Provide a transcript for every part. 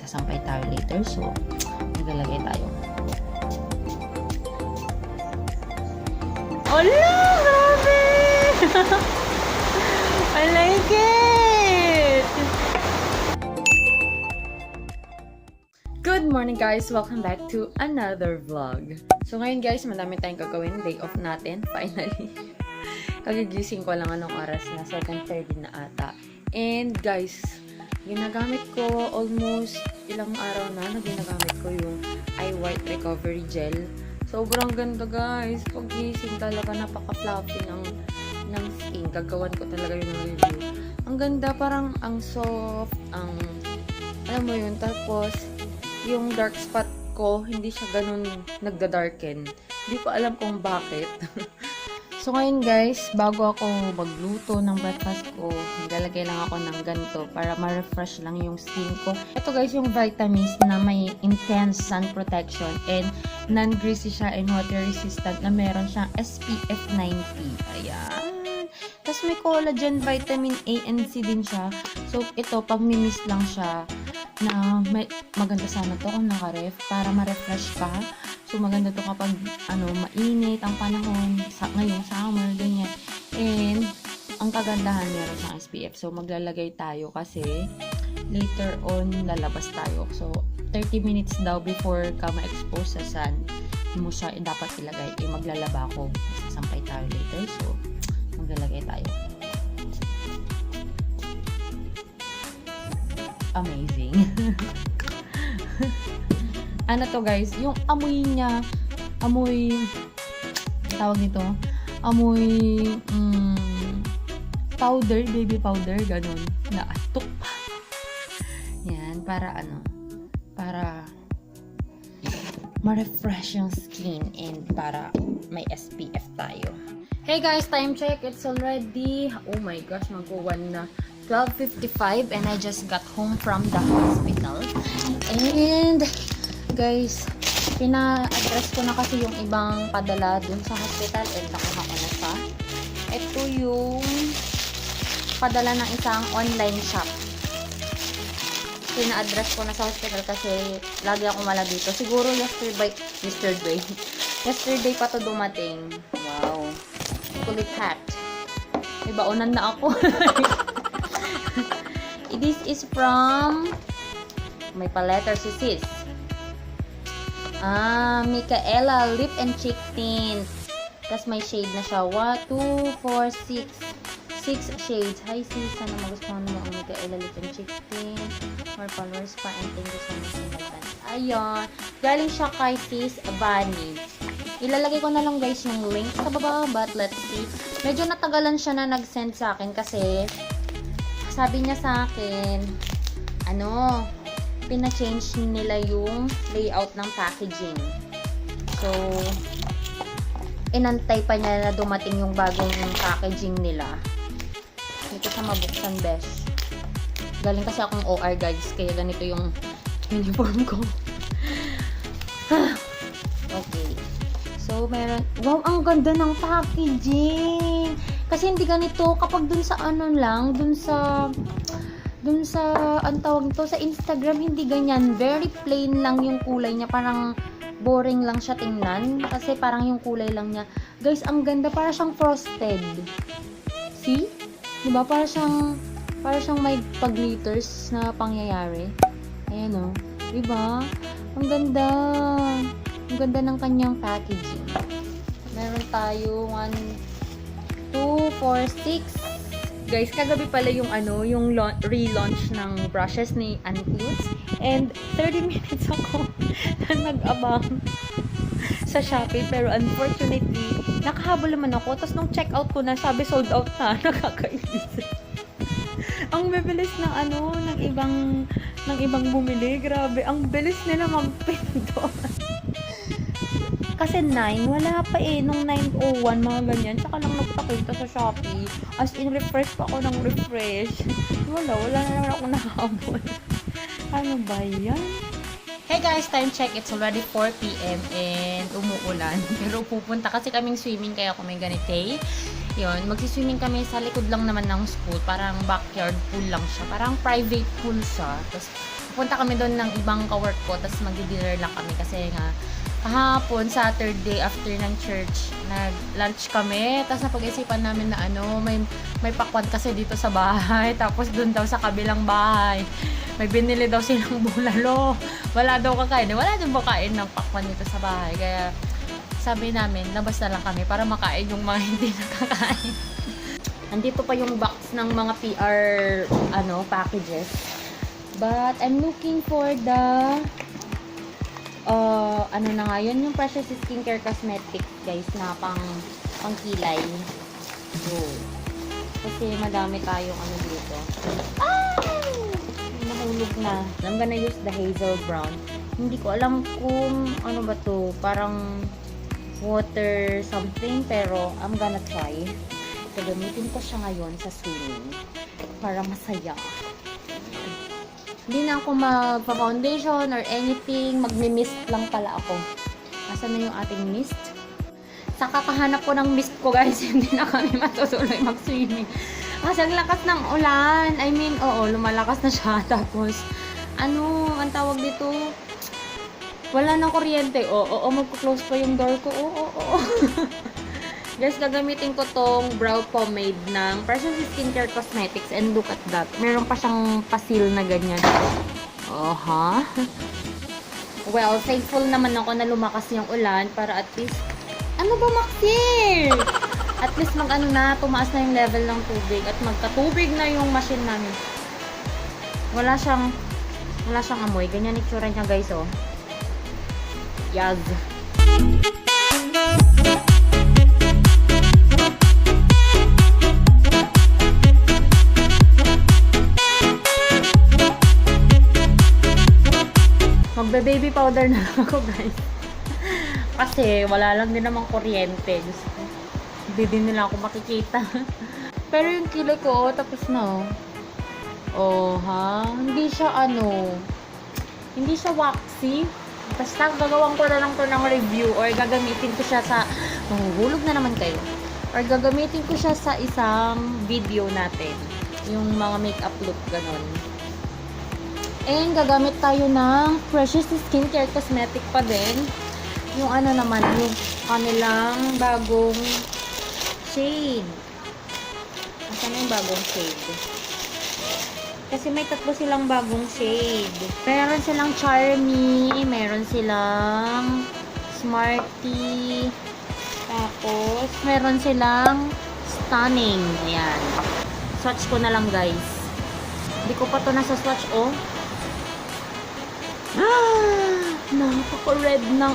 Sasampay tayo later. So, maglalagay tayo. Ala! Grabe! I like it! Good morning guys! Welcome back to another vlog. So ngayon guys, madami tayong gagawin. Day off natin, finally. Kagigising ko lang anong oras na, 7:30 na ata. And guys, ginagamit ko almost ilang araw na ginagamit ko yung IWAN recovery gel. Sobrang ganda guys. Paggising talaga napaka-fluffy ng skin. Gagawan ko talaga yung review. Ang ganda, parang ang soft, ang alam mo yun. Tapos yung dark spot ko, hindi siya ganun nagda-darken. Hindi ko alam kung bakit. So ngayon guys, bago ako magluto ng breakfast ko, maglalagay lang ako ng ganito para ma-refresh lang yung skin ko. Ito guys yung vitamins na may intense sun protection and non-greasy siya and water resistant na meron siyang SPF 90. Ayan. Tapos may collagen, vitamin A and C din siya. So ito, pag mimiss lang siya, na maganda sana to kung naka-ref para ma-refresh ka. So, maganda to kapag, mainit ang panahon, ngayong summer, ganyan. And, ang kagandahan, meron siyang SPF. So, maglalagay tayo kasi, later on, lalabas tayo. So, 30 minutes daw before ka ma-expose sa sun, mo siya dapat ilagay. Maglalaba ako. Sasampay tayo later. So, maglalagay tayo. Amazing. Ano to guys, yung amoy niya, tawag nito, amoy powder, baby powder, ganun, na atok. Yan, para ma-refresh yung skin and para may SPF tayo. Hey guys, time check, it's already, oh my gosh, mag-1 na. 12:55 and I just got home from the hospital. And guys, pina-address ko na kasi yung ibang padala dun sa hospital and nakuha ko na siya. Ito yung padala ng isang online shop. Pina-address ko na sa hospital kasi lagi akong wala dito. Siguro yesterday pa to dumating. Wow. Kulit hat. May baonan na ako. This is from, may pa-letter si sis. Micaela Lip and Cheek Tint. Tapos may shade na siya. 1, 2, 4, 6 shades. Hi sis, sana magustuhan mo ang Micaela Lip and Cheek Tint. More followers pa and thank you so much in advance. Ayun. Galing siya kay sis Bunny. Ilalagay ko na lang guys yung link sa baba, but let's see. Medyo natagalan siya na nag-send sa akin kasi sabi niya sa akin, pina-change nila yung layout ng packaging. So, inantay pa niya na dumating yung bagong packaging nila. Hindi ko siya mabuksan, besh. Galing kasi akong OR, guys. Kaya ganito yung uniform ko. Okay. So, meron, wow, ang ganda ng packaging! Kasi hindi ganito, kapag dun sa ang tawag nito, sa Instagram, hindi ganyan. Very plain lang yung kulay niya. Parang boring lang siya tingnan. Kasi parang yung kulay lang niya. Guys, ang ganda. Para siyang frosted. See? Diba? Para siyang may pag-glitters na pangyayari. Ayan o. Diba? Ang ganda. Ang ganda ng kanyang packaging. Meron tayo 1, 2, 4, 6. Guys, kagabi pala yung relaunch ng brushes ni Unclutes. And 30 minutes ako na nag-abang sa Shopee. Pero unfortunately, nakahabol naman ako. Tapos nung check-out ko na, sabi sold out na. Nakakainis. Ang bibilis ng ibang bumili. Grabe, ang bilis nila magpindot. Kasi 9, wala pa nung 9:01, mga ganyan. Tsaka lang nagpakita sa Shopee. As in, refresh pa ako ng refresh. Wala na naman ako nahabol. Ano ba yan? Hey guys, time check. It's already 4 PM and umuulan. Pero pupunta kasi kaming swimming kaya ako may ganite. Yun, magsiswimming kami sa likod lang naman ng school. Parang backyard pool lang siya. Parang private pool siya. Tapos Punta kami doon ng ibang ka-work ko, tapos mag-dinner lang kami kasi nga kahapon, Saturday, after ng church, nag-lunch kami. Tapos napag-isipan namin na may pakwan kasi dito sa bahay. Tapos doon daw sa kabilang bahay, may binili daw silang bulalo. Wala daw kakain. Wala din kakain ng pakwan dito sa bahay. Kaya sabi namin, labas na lang kami para makain yung mga hindi nakakain. Andito pa yung box ng mga PR packages. But I'm looking for the yung Precious Skincare Cosmetics, guys, na pang kilay. So, kasi madami tayong dito. Nahulog na. I'm gonna use the hazel brown. Hindi ko alam kung ano ba to. Parang water something, pero I'm gonna try. So, gamitin ko siya ngayon sa swimming para masaya. Hindi na ako magpa-foundation or anything. Magmi-mist lang pala ako. Asan na yung ating mist? Sa kakahanap ko ng mist ko, guys, hindi na kami matutuloy mag-swimming. Kasi ang lakas ng ulan. I mean, lumalakas na siya. Tapos, ang tawag dito? Wala nang kuryente. Magpo-close pa yung door ko. Guys, gagamitin ko tong brow pomade ng Precious Skincare Cosmetics, and look at that. Meron pa siyang pasil na ganyan. Well, thankful naman ako na lumakas yung ulan para at least, Maxi? At least tumaas na yung level ng tubig at magkatubig na yung machine namin. Wala siyang amoy. Ganyan itsura niya, guys, Yaz. Magbe-baby powder na lang ako, guys. Kasi wala lang din namang kuryente. Hindi din nila ako makikita. Pero yung kilay ko, tapos na. Hindi siya waxy. Basta gagawin ko na lang to ng review or gagamitin ko siya sa mahuhulog na naman kayo. Or gagamitin ko siya sa isang video natin. Yung mga makeup look, ganon. And gagamit tayo ng Precious Skincare Cosmetic pa din. Yung yung kanilang bagong shade. Asan na yung bagong shade? Kasi may 3 silang bagong shade. Meron silang Charmy, meron silang Smarty, tapos meron silang Stunning. Ayan. Swatch ko na lang, guys. Hindi ko pa to nasa-swatch, napaka-red ng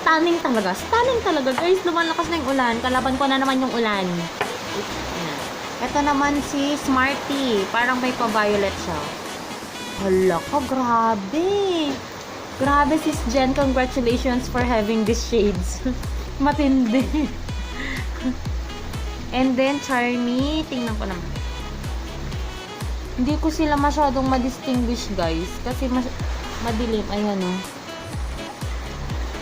stunning talaga. Stunning talaga, guys. Lumalakas na yung ulan. Kalaban ko na naman yung ulan. Ito naman si Smarty. Parang may pa-violet siya. Hala ka, grabe. Grabe, sis Jen. Congratulations for having these shades. Matindi. And then, Charmy. Tingnan ko naman. Hindi ko sila masyadong ma-distinguish, guys. Kasi madilim. Ayan,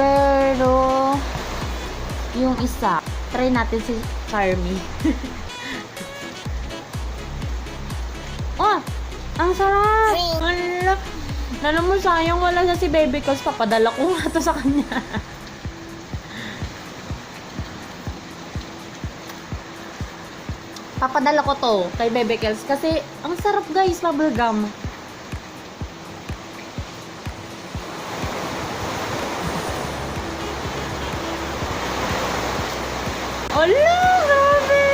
Pero, yung isa, try natin si Charmy. Ang sarap! Alam mo, sayang wala na si Baby Cause papadala ko nga to sa kanya. Papadala ko to kay Baby Kels kasi ang sarap, guys, bubblegum. Hola! Grabe!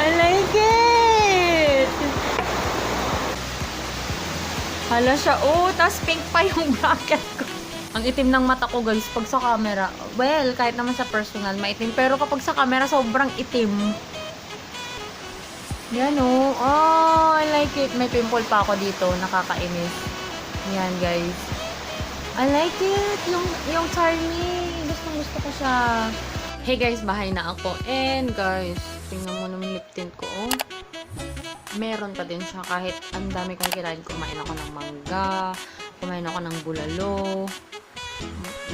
I like it! Hala siya. Tas pink pa yung bracket ko. Ang itim ng mata ko, guys, pag sa camera. Well, kahit naman sa personal, maitim. Pero kapag sa camera, sobrang itim. Yan, I like it. May pimple pa ako dito. Nakakainis. Yan, guys. I like it. Yung Charmy. Gusto ko siya. Hey, guys, bahay na ako. And, guys, tingnan mo naman lip tint ko, Meron pa din siya kahit ang dami kong kinain. Kumain ako ng mangga. Kumain ako ng bulalo.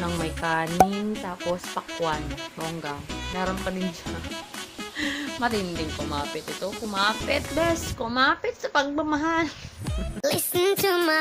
Ng may kanin. Tapos, pakwan. Bongga. Meron pa din siya. Matinding kumapit ito. Kumapit, bes. Kumapit sa pagmamahal. Listen to my